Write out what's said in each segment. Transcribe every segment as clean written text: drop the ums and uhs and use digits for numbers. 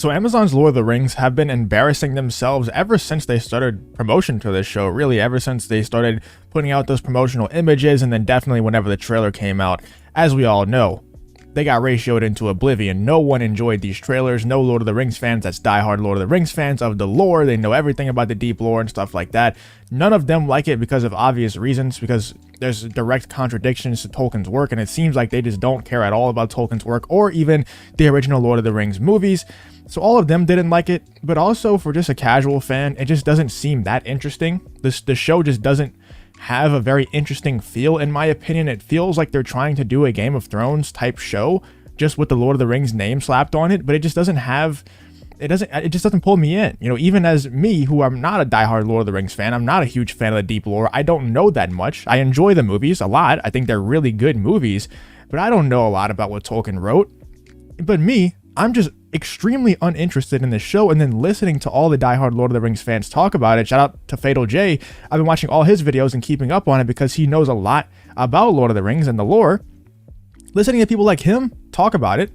So Amazon's Lord of the Rings have been embarrassing themselves ever since they started promotion to this show, really ever since they started putting out those promotional images, and then definitely whenever the trailer came out. As we all know, they got ratioed into oblivion. No one enjoyed these trailers. No Lord of the Rings fans that's diehard Lord of the Rings fans of the lore. They know everything about the deep lore and stuff like that. None of them like it because of obvious reasons, because there's direct contradictions to Tolkien's work, and it seems like they just don't care at all about Tolkien's work or even the original Lord of the Rings movies. So all of them didn't like it, but also for just a casual fan, it just doesn't seem that interesting. The show just doesn't have a very interesting feel, in my opinion. It feels like they're trying to do a Game of Thrones type show just with the Lord of the Rings name slapped on it, but it just doesn't have, it just doesn't pull me in. You know, even as me, who I'm not a diehard Lord of the Rings fan, I'm not a huge fan of the deep lore. I don't know that much. I enjoy the movies a lot. I think they're really good movies, but I don't know a lot about what Tolkien wrote. But me, I'm just extremely uninterested in this show, and then listening to all the diehard Lord of the Rings fans talk about it. Shout out to Fatal J. I've been watching all his videos and keeping up on it because he knows a lot about Lord of the Rings and the lore. Listening to people like him talk about it,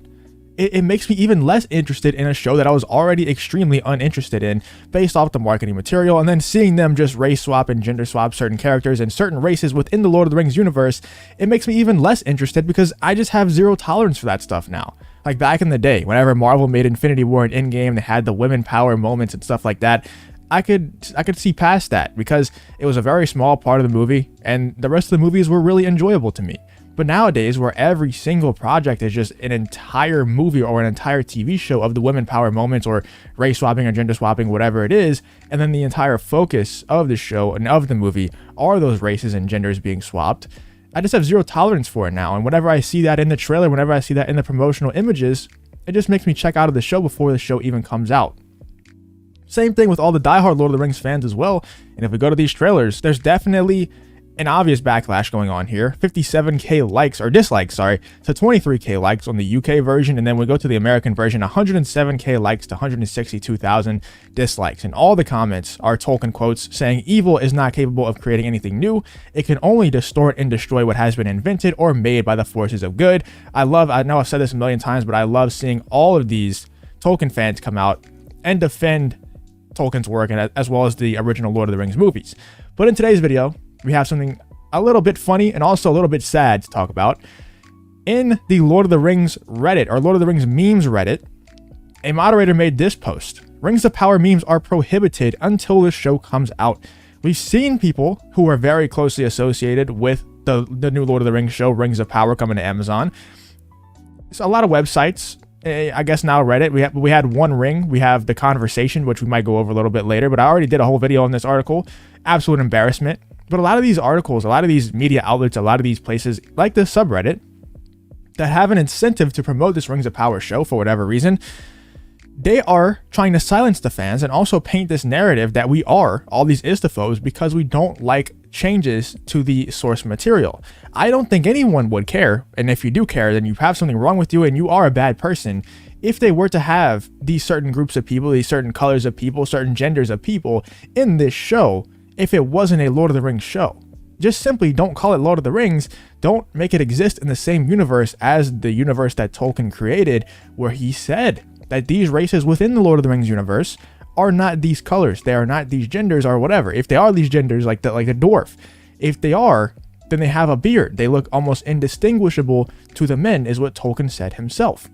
it makes me even less interested in a show that I was already extremely uninterested in based off the marketing material, and then seeing them just race swap and gender swap certain characters and certain races within the Lord of the Rings universe, it makes me even less interested because I just have zero tolerance for that stuff now. Like back in the day, whenever Marvel made Infinity War and Endgame, they had the women power moments and stuff like that. I could see past that because it was a very small part of the movie, and the rest of the movies were really enjoyable to me. But nowadays, where every single project is just an entire movie or an entire TV show of the women power moments or race swapping or gender swapping, whatever it is, and then the entire focus of the show and of the movie are those races and genders being swapped, I just have zero tolerance for it now. And whenever I see that in the trailer, whenever I see that in the promotional images, it just makes me check out of the show before the show even comes out. Same thing with all the diehard Lord of the Rings fans as well. And if we go to these trailers, there's definitely an obvious backlash going on here. 57k likes, or dislikes, sorry, to 23k likes on the UK version, and then we go to the American version, 107k likes to 162,000 dislikes. And all the comments are Tolkien quotes saying evil is not capable of creating anything new. It can only distort and destroy what has been invented or made by the forces of good. I know I've said this a million times, but I love seeing all of these Tolkien fans come out and defend Tolkien's work, and as well as the original Lord of the Rings movies. But in today's video, we have something a little bit funny and also a little bit sad to talk about. In the Lord of the Rings Reddit, or Lord of the Rings memes Reddit, a moderator made this post. Rings of Power memes are prohibited until the show comes out. We've seen people who are very closely associated with the new Lord of the Rings show, Rings of Power, coming to Amazon. So a lot of websites, I guess now Reddit, we had One Ring, we have The Conversation, which we might go over a little bit later, but I already did a whole video on this article. Absolute embarrassment. But a lot of these articles, a lot of these media outlets, a lot of these places, like this subreddit, that have an incentive to promote this Rings of Power show for whatever reason, they are trying to silence the fans and also paint this narrative that we are all these istaphobes because we don't like changes to the source material. I don't think anyone would care, and if you do care, then you have something wrong with you and you are a bad person, if they were to have these certain groups of people, these certain colors of people, certain genders of people in this show, if it wasn't a Lord of the Rings show. Just simply don't call it Lord of the Rings. Don't make it exist in the same universe as the universe that Tolkien created, where he said that these races within the Lord of the Rings universe are not these colors. They are not these genders or whatever. If they are these genders, like the dwarf, if they are, then they have a beard. They look almost indistinguishable to the men, is what Tolkien said himself.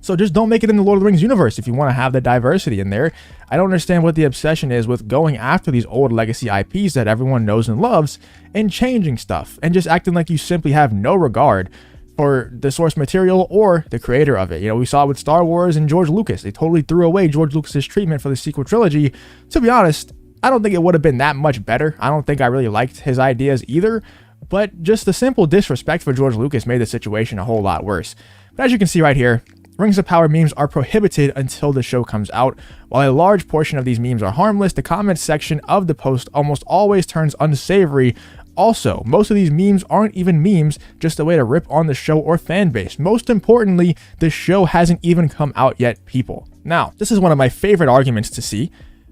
So just don't make it in the Lord of the Rings universe if you want to have the diversity in there. I don't understand what the obsession is with going after these old legacy IPs that everyone knows and loves and changing stuff and just acting like you simply have no regard for the source material or the creator of it. You know, we saw it with Star Wars and George Lucas. They totally threw away George Lucas's treatment for the sequel trilogy. To be honest, I don't think it would have been that much better. I don't think I really liked his ideas either, but just the simple disrespect for George Lucas made the situation a whole lot worse. But as you can see right here, Rings of Power memes are prohibited until the show comes out. While a large portion of these memes are harmless, the comments section of the post almost always turns unsavory. Also, most of these memes aren't even memes, just a way to rip on the show or fan base. Most importantly, the show hasn't even come out yet, people. Now, this is one of my favorite arguments to see,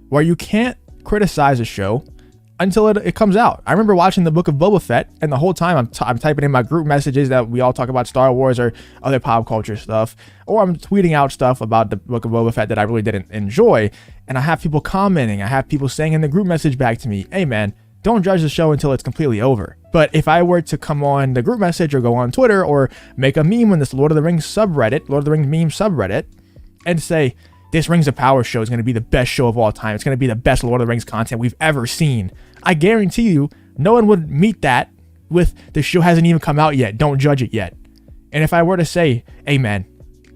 where you can't criticize a show until it comes out. I remember watching the Book of Boba Fett, and the whole time I'm typing in my group messages that we all talk about Star Wars or other pop culture stuff, or I'm tweeting out stuff about the Book of Boba Fett that I really didn't enjoy, and I have people commenting, I have people saying in the group message back to me, hey man, don't judge the show until it's completely over. But if I were to come on the group message or go on Twitter or make a meme on this Lord of the Rings subreddit, Lord of the Rings meme subreddit, and say, this Rings of Power show is going to be the best show of all time, it's going to be the best Lord of the Rings content we've ever seen, I guarantee you, no one would meet that with, the show hasn't even come out yet, don't judge it yet. And if I were to say, hey man,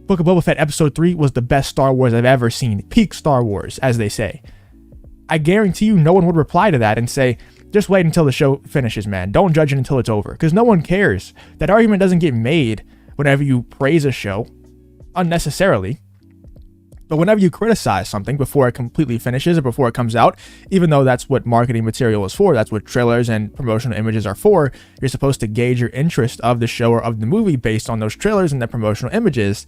Book of Boba Fett episode 3 was the best Star Wars I've ever seen, peak Star Wars, as they say, I guarantee you no one would reply to that and say, just wait until the show finishes, man. Don't judge it until it's over, because no one cares. That argument doesn't get made whenever you praise a show unnecessarily. But whenever you criticize something before it completely finishes or before it comes out, even though that's what marketing material is for, that's what trailers and promotional images are for, you're supposed to gauge your interest of the show or of the movie based on those trailers and the promotional images.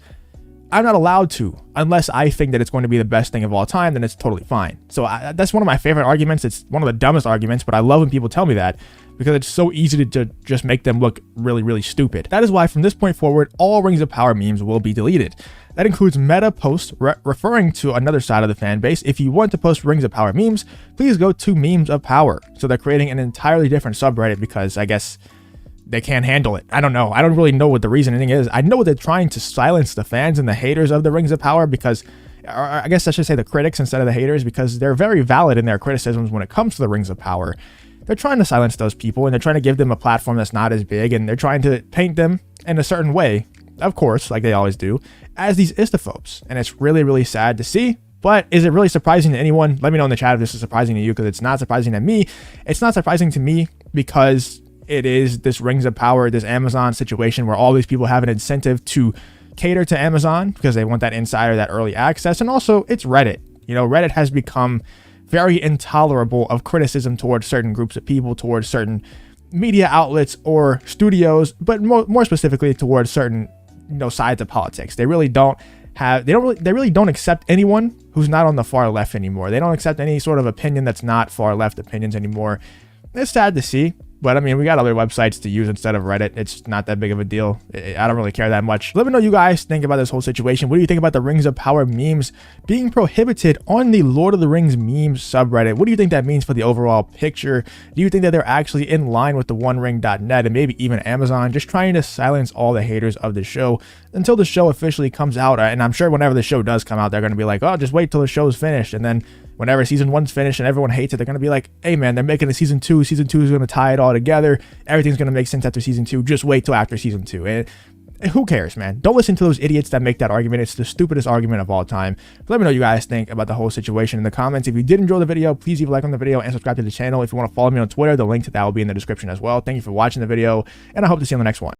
I'm not allowed to, unless I think that it's going to be the best thing of all time, then it's totally fine. So that's one of my favorite arguments. It's one of the dumbest arguments, but I love when people tell me that, because it's so easy to just make them look really, really stupid. That is why from this point forward, all Rings of Power memes will be deleted. That includes meta posts referring to another side of the fan base. If you want to post Rings of Power memes, please go to Memes of Power. So they're creating an entirely different subreddit because I guess they can't handle it. I don't know. I don't really know what the reasoning is. I know they're trying to silence the fans and the haters of the Rings of Power because, or I guess I should say the critics instead of the haters, because they're very valid in their criticisms when it comes to the Rings of Power. They're trying to silence those people, and they're trying to give them a platform that's not as big, and they're trying to paint them in a certain way, of course, like they always do, as these istophobes. And it's really, really sad to see. But is it really surprising to anyone? Let me know in the chat if this is surprising to you, because it's not surprising to me. It's not surprising to me because it is this Rings of Power, this Amazon situation where all these people have an incentive to cater to Amazon because they want that insider, that early access. And also it's Reddit. You know, Reddit has become very intolerable of criticism towards certain groups of people, towards certain media outlets or studios, but more specifically towards certain, sides of politics. They really don't accept anyone who's not on the far left anymore. They don't accept any sort of opinion that's not far left opinions anymore. It's sad to see. But I mean, we got other websites to use instead of Reddit. It's not that big of a deal. I don't really care that much. Let me know what you guys think about this whole situation. What do you think about the Rings of Power memes being prohibited on the Lord of the Rings memes subreddit? What do you think that means for the overall picture? Do you think that they're actually in line with the OneRing.net and maybe even Amazon, just trying to silence all the haters of the show until the show officially comes out? And I'm sure whenever the show does come out, they're going to be like, oh, just wait till the show's finished. And then whenever season 1's finished and everyone hates it, they're going to be like, hey man, they're making a season 2. Season 2 is going to tie it all together. Everything's going to make sense after season 2. Just wait till after season 2. And who cares, man? Don't listen to those idiots that make that argument. It's the stupidest argument of all time. But let me know what you guys think about the whole situation in the comments. If you did enjoy the video, please leave a like on the video and subscribe to the channel. If you want to follow me on Twitter, the link to that will be in the description as well. Thank you for watching the video, and I hope to see you on the next one.